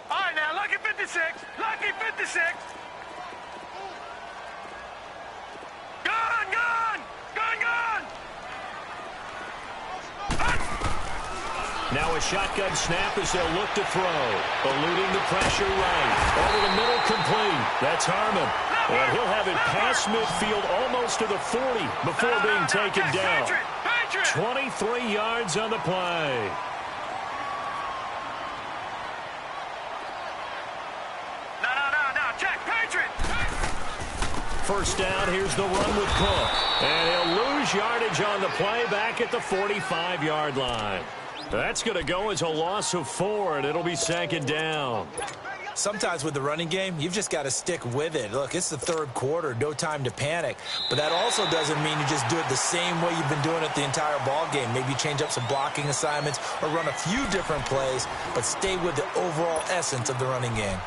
[SPEAKER 2] All right, now, lucky 56. Lucky 56. Gone, gone. Gone, gone.
[SPEAKER 1] Now a shotgun snap as they'll look to throw. Eluding the pressure right. Over the middle complete. That's Harmon. And he'll have it past midfield almost to the 40 before being taken down. 23 yards on the play.
[SPEAKER 2] No, check, Patriot.
[SPEAKER 1] First down, here's the run with Cook. And he'll lose yardage on the play back at the 45-yard line. That's going to go as a loss of 4, and it'll be 2nd down.
[SPEAKER 3] Sometimes with the running game, you've just got to stick with it. Look, it's the 3rd quarter, no time to panic. But that also doesn't mean you just do it the same way you've been doing it the entire ball game. Maybe change up some blocking assignments or run a few different plays, but stay with the overall essence of the running game.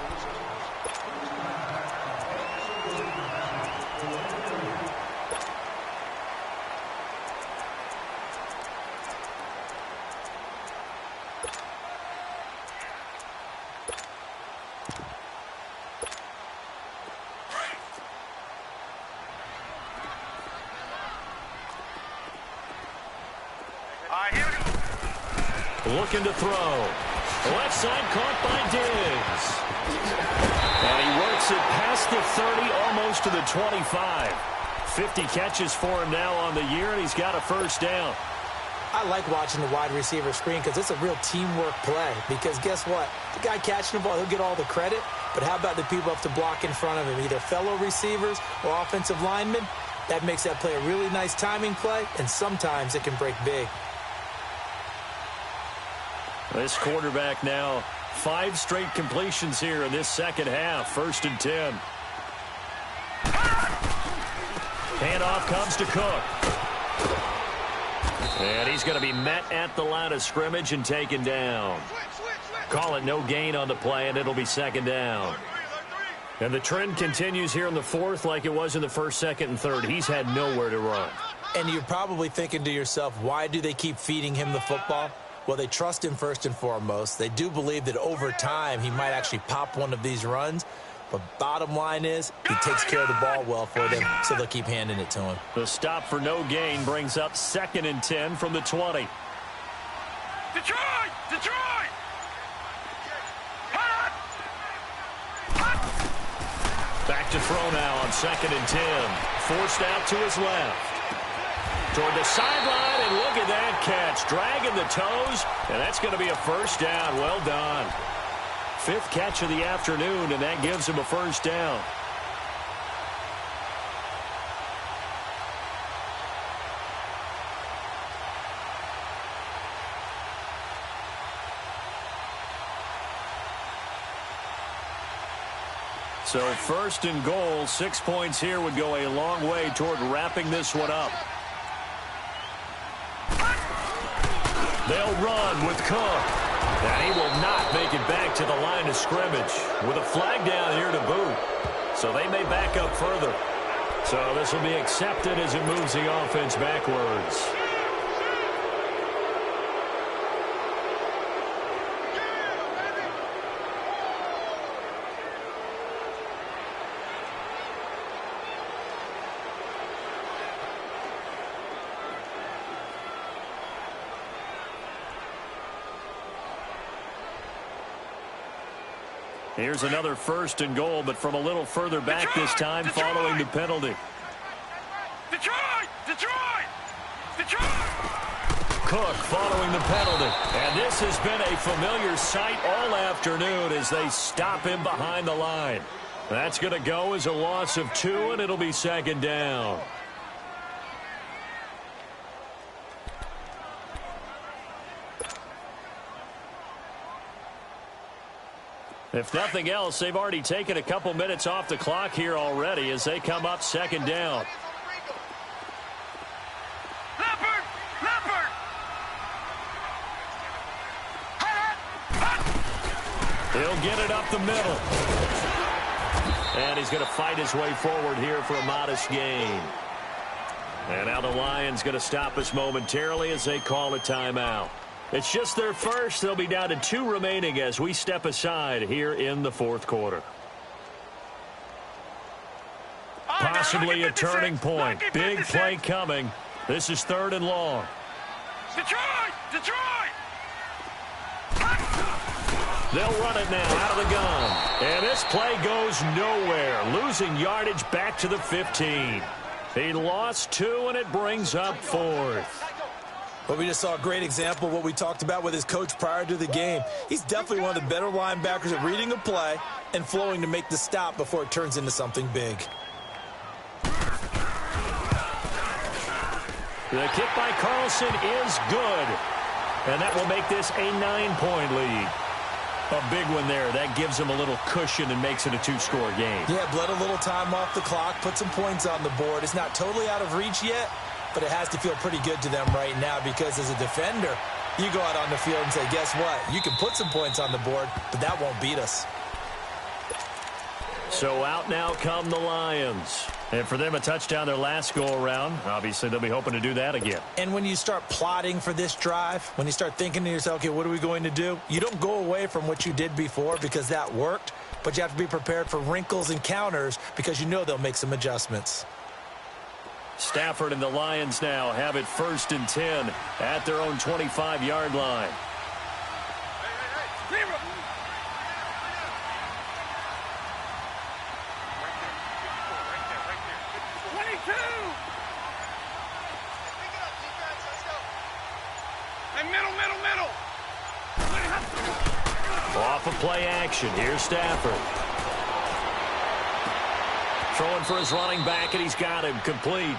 [SPEAKER 2] right, here we go.
[SPEAKER 1] Looking to throw. Left side caught by Diggs. And he works it past the 30, almost to the 25. 50 catches for him now on the year, and he's got a first down.
[SPEAKER 3] I like watching the wide receiver screen because it's a real teamwork play. Because guess what? The guy catching the ball, he'll get all the credit. But how about the people up to block in front of him, either fellow receivers or offensive linemen? That makes that play a really nice timing play, and sometimes it can break big.
[SPEAKER 1] This quarterback now, 5 straight completions here in this second half. 1st and 10. Handoff comes to Cook. And he's going to be met at the line of scrimmage and taken down. Call it no gain on the play, and it'll be 2nd down. And the trend continues here in the 4th like it was in the 1st, 2nd, and 3rd. He's had nowhere to run.
[SPEAKER 3] And you're probably thinking to yourself, why do they keep feeding him the football? Well, they trust him first and foremost. They do believe that over time he might actually pop one of these runs. But bottom line is, he takes care of the ball well for them, so they'll keep handing it to him.
[SPEAKER 1] The stop for no gain brings up 2nd and 10 from the 20.
[SPEAKER 2] Detroit! Detroit!
[SPEAKER 1] Back to throw now on 2nd and 10. Forced out to his left. Toward the sideline, and look at that catch. Dragging the toes, and that's going to be a first down. Well done. 5th catch of the afternoon, and that gives him a first down. So 1st and goal, 6 points here would go a long way toward wrapping this one up. They'll run with Cook. And he will not make it back to the line of scrimmage with a flag down here to boot. So they may back up further. So this will be accepted as it moves the offense backwards. Here's another 1st and goal, but from a little further back this time following the penalty.
[SPEAKER 2] Detroit! Detroit! Detroit!
[SPEAKER 1] Cook following the penalty. And this has been a familiar sight all afternoon as they stop him behind the line. That's going to go as a loss of 2, and it'll be 2nd down. If nothing else, they've already taken a couple minutes off the clock here already as they come up 2nd down.
[SPEAKER 2] Leopard! Leopard!
[SPEAKER 1] He'll get it up the middle. And he's going to fight his way forward here for a modest gain. And now the Lions going to stop us momentarily as they call a timeout. It's just their first. They'll be down to 2 remaining as we step aside here in the 4th quarter. Possibly a turning point. Big play coming. This is 3rd and long.
[SPEAKER 2] Detroit! Detroit!
[SPEAKER 1] They'll run it now out of the gun. And this play goes nowhere. Losing yardage back to the 15. He lost 2, and it brings up 4th.
[SPEAKER 3] But we just saw a great example of what we talked about with his coach prior to the game. He's definitely one of the better linebackers at reading a play and flowing to make the stop before it turns into something big.
[SPEAKER 1] The kick by Carlson is good. And that will make this a 9-point lead. A big one there. That gives him a little cushion and makes it a 2-score game.
[SPEAKER 3] Yeah, bled a little time off the clock, put some points on the board. It's not totally out of reach yet, but it has to feel pretty good to them right now because as a defender, you go out on the field and say, guess what? You can put some points on the board, but that won't beat us.
[SPEAKER 1] So out now come the Lions. And for them, a touchdown their last go-around. Obviously, they'll be hoping to do that again.
[SPEAKER 3] And when you start plotting for this drive, when you start thinking to yourself, okay, what are we going to do? You don't go away from what you did before because that worked, but you have to be prepared for wrinkles and counters because you know they'll make some adjustments.
[SPEAKER 1] Stafford and the Lions now have it 1st and 10 at their own 25-yard line.
[SPEAKER 2] Middle.
[SPEAKER 1] Off of play action. Here's Stafford. Throwing for his running back, and he's got him complete.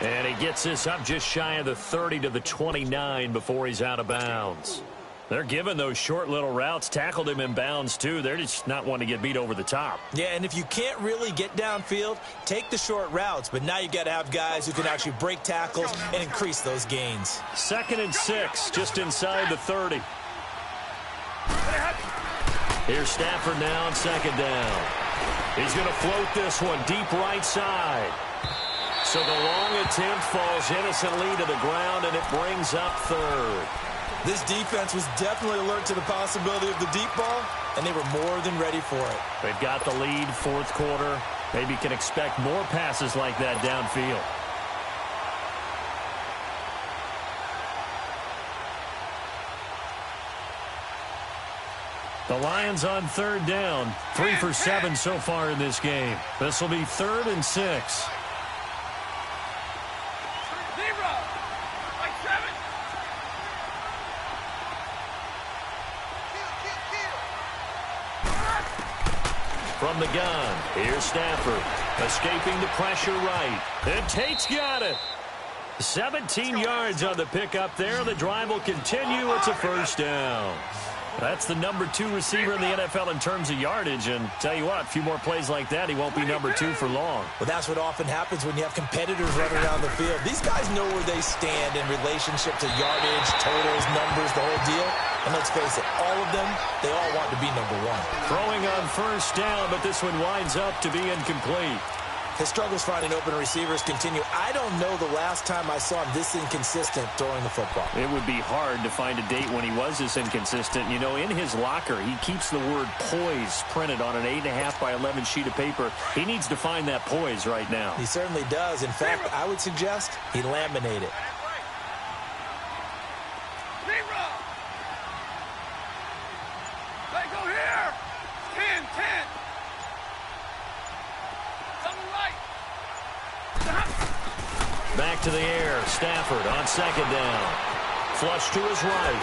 [SPEAKER 1] And he gets this up just shy of the 30 to the 29 before he's out of bounds. They're giving those short little routes. Tackled him in bounds, too. They're just not wanting to get beat over the top.
[SPEAKER 3] Yeah, and if you can't really get downfield, take the short routes. But now you've got to have guys who can actually break tackles and increase those gains.
[SPEAKER 1] 2nd and 6, just inside the 30. Here's Stafford now on 2nd down. He's going to float this one deep right side. So the long attempt falls innocently to the ground, and it brings up 3rd.
[SPEAKER 3] This defense was definitely alert to the possibility of the deep ball, and they were more than ready for it.
[SPEAKER 1] They've got the lead, 4th quarter. Maybe can expect more passes like that downfield. The Lions on 3rd down. 3 for 7 so far in this game. This will be 3rd and 6. From the gun, here's Stafford, escaping the pressure right. And Tate's got it. 17 yards on the pickup there. The drive will continue. It's a 1st down. That's the number 2 receiver in the NFL in terms of yardage. And tell you what, a few more plays like that, he won't be number 2 for long.
[SPEAKER 3] Well, that's what often happens when you have competitors running around the field. These guys know where they stand in relationship to yardage, totals, numbers, the whole deal. And let's face it, all of them, they all want to be number 1.
[SPEAKER 1] Throwing on 1st down, but this one winds up to be incomplete.
[SPEAKER 3] His struggles finding open receivers continue. I don't know the last time I saw him this inconsistent throwing the football.
[SPEAKER 1] It would be hard to find a date when he was this inconsistent. You know, in his locker, he keeps the word poise printed on an 8.5 by 11 sheet of paper. He needs to find that poise right now.
[SPEAKER 3] He certainly does. In fact, I would suggest he laminate it.
[SPEAKER 2] They go here. 10.
[SPEAKER 1] Back to the air. Stafford on 2nd down. Flush to his right.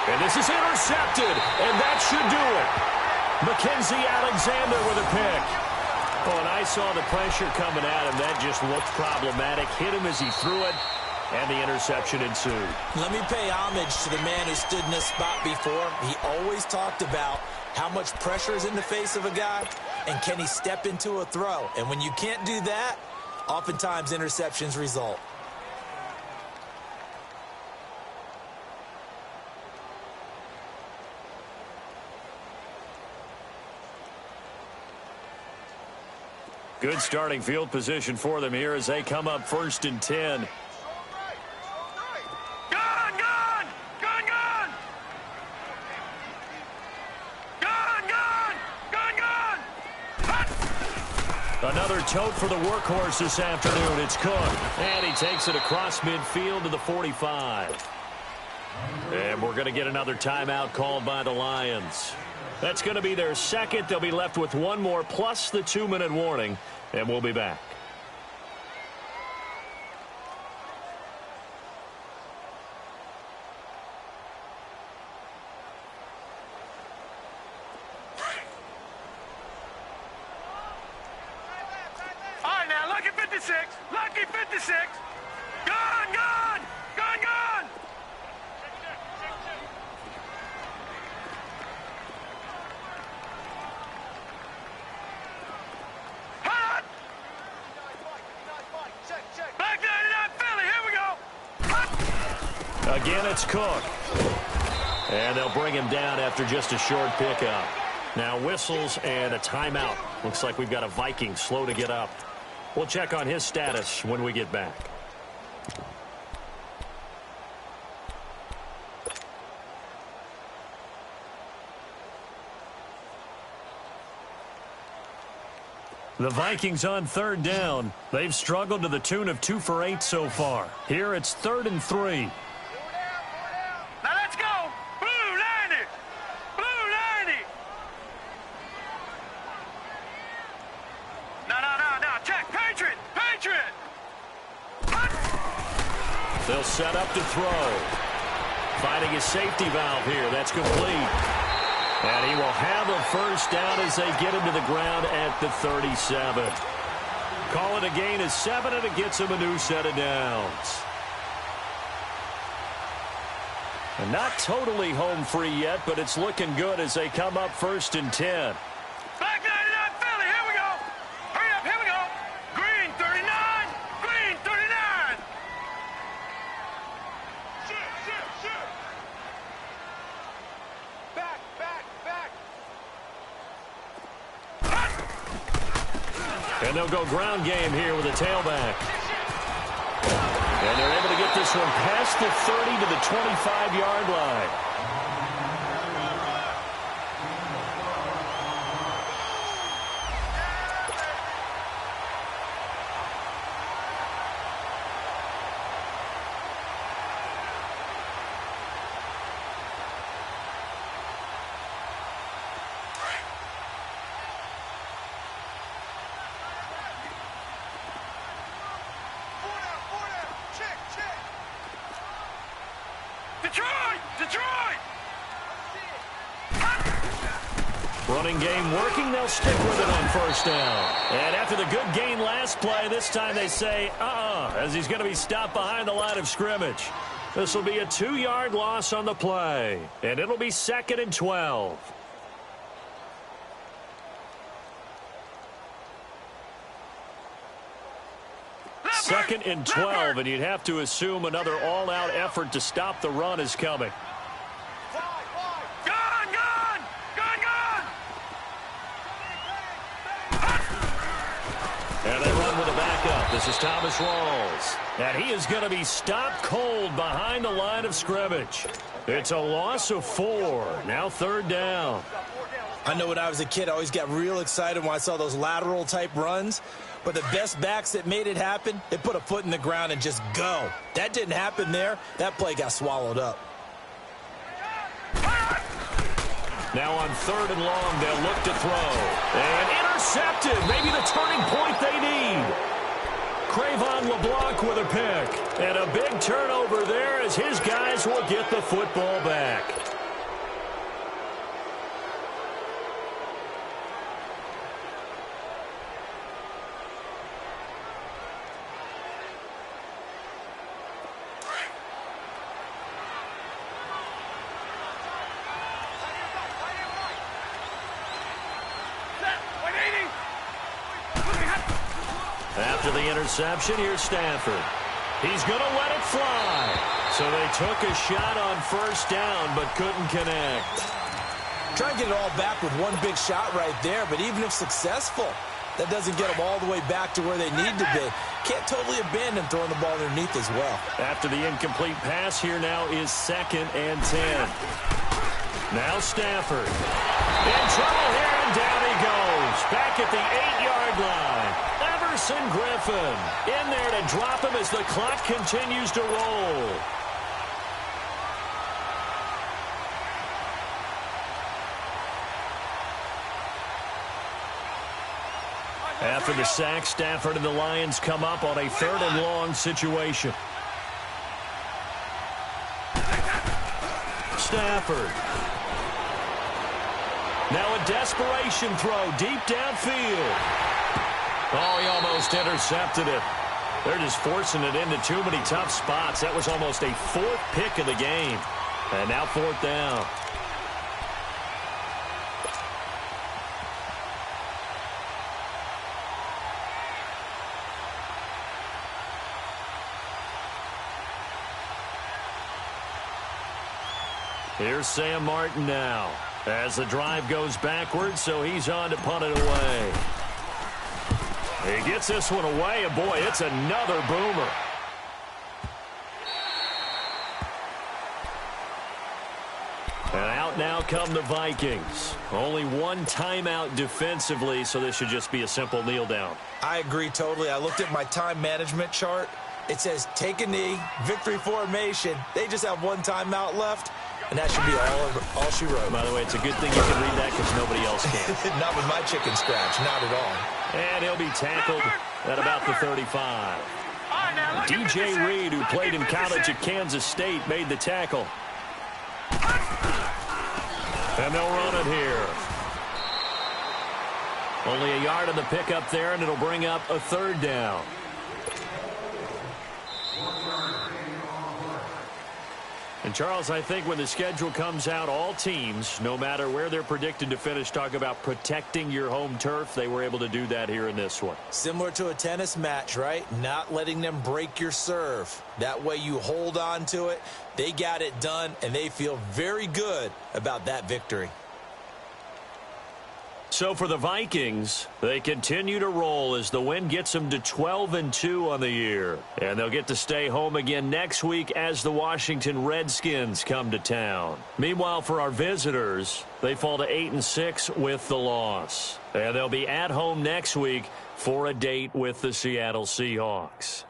[SPEAKER 1] And this is intercepted. And that should do it. Mackenzie Alexander with a pick. Oh, and I saw the pressure coming at him. That just looked problematic. Hit him as he threw it. And the interception ensued.
[SPEAKER 3] Let me pay homage to the man who stood in this spot before. He always talked about how much pressure is in the face of a guy, and can he step into a throw? And when you can't do that, oftentimes interceptions result.
[SPEAKER 1] Good starting field position for them here as they come up 1st and 10. Another tote for the workhorse this afternoon. It's Cook. And he takes it across midfield to the 45. And we're going to get another timeout called by the Lions. That's going to be their 2nd. They'll be left with 1 more plus the 2-minute warning. And we'll be back.
[SPEAKER 2] Lucky 56. Gone. Hot. Back 99 Philly. Here we go. Hot.
[SPEAKER 1] Again, it's Cook. And they'll bring him down after just a short pickup. Now whistles and a timeout. Looks like we've got a Viking slow to get up. We'll check on his status when we get back. The Vikings on third down. They've struggled to the tune of 2 for 8 so far. Here it's 3rd and 3.
[SPEAKER 2] Now let's go. Blue 90. Blue 90. No. Check. Patriot. Patriot.
[SPEAKER 1] They'll set up to throw. Finding a safety valve here. That's complete. And he will have a first down as they get him to the ground at the 37. Call it a gain of 7, and it gets him a new set of downs. And not totally home free yet, but it's looking good as they come up 1st and 10.
[SPEAKER 2] Back 99 Philly. Here we go. Hurry up. Here we go. Green 39. Green 39. Shoot. Back.
[SPEAKER 1] And they'll go ground game here with a tailback. And they're able to get this one past the 30 to the 25-yard line.
[SPEAKER 2] Detroit!
[SPEAKER 1] Running game working. They'll stick with it on 1st down. And after the good gain last play, this time they say, as he's going to be stopped behind the line of scrimmage. This will be a 2-yard loss on the play. And it'll be 2nd and 12. Second and 12, and you'd have to assume another all-out effort to stop the run is coming. And they run with a backup. This is Thomas Rawls. And he is going to be stopped cold behind the line of scrimmage. It's a loss of 4. Now 3rd down.
[SPEAKER 3] I know when I was a kid, I always got real excited when I saw those lateral-type runs. But the best backs that made it happen, they put a foot in the ground and just go. That didn't happen there. That play got swallowed up.
[SPEAKER 1] Now on 3rd and long, they'll look to throw. And intercepted. Maybe the turning point they need. Cravon LeBlanc with a pick. And a big turnover there as his guys will get the football back. After the interception, here's Stafford. He's going to let it fly. So they took a shot on 1st down, but couldn't connect.
[SPEAKER 3] Try and get it all back with one big shot right there, but even if successful, that doesn't get them all the way back to where they need to be. Can't totally abandon throwing the ball underneath as well.
[SPEAKER 1] After the incomplete pass, here now is 2nd and 10. Now Stafford. In trouble here, and down he goes. Back at the 8-yard line. Everson Griffin in there to drop him as the clock continues to roll. After the sack, Stafford and the Lions come up on a 3rd and long situation. Stafford. Now a desperation throw deep downfield. Oh, he almost intercepted it. They're just forcing it into too many tough spots. That was almost a 4th pick of the game. And now 4th down. Here's Sam Martin now as the drive goes backwards, so he's on to punt it away. He gets this one away, and boy, it's another boomer. And out Out now come the Vikings. Only one timeout defensively, so this should just be a simple kneel down.
[SPEAKER 3] I agree totally. I looked at my time management chart. It says take a knee, victory formation. They just have one timeout left, and that should be all she wrote.
[SPEAKER 1] By the way, it's a good thing you can read that because nobody else can.
[SPEAKER 3] Not with my chicken scratch, not at all.
[SPEAKER 1] And he'll be tackled at about the 35. DJ Reed, who played in college at Kansas State, made the tackle. And they'll run it here. Only a yard on the pickup there, and it'll bring up a third down. And, Charles, I think when the schedule comes out, all teams, no matter where they're predicted to finish, talk about protecting your home turf. They were able to do that here in this one.
[SPEAKER 3] Similar to a tennis match, right? Not letting them break your serve. That way you hold on to it. They got it done, and they feel very good about that victory.
[SPEAKER 1] So for the Vikings, they continue to roll as the win gets them to 12-2 on the year. And they'll get to stay home again next week as the Washington Redskins come to town. Meanwhile, for our visitors, they fall to 8-6 with the loss. And they'll be at home next week for a date with the Seattle Seahawks.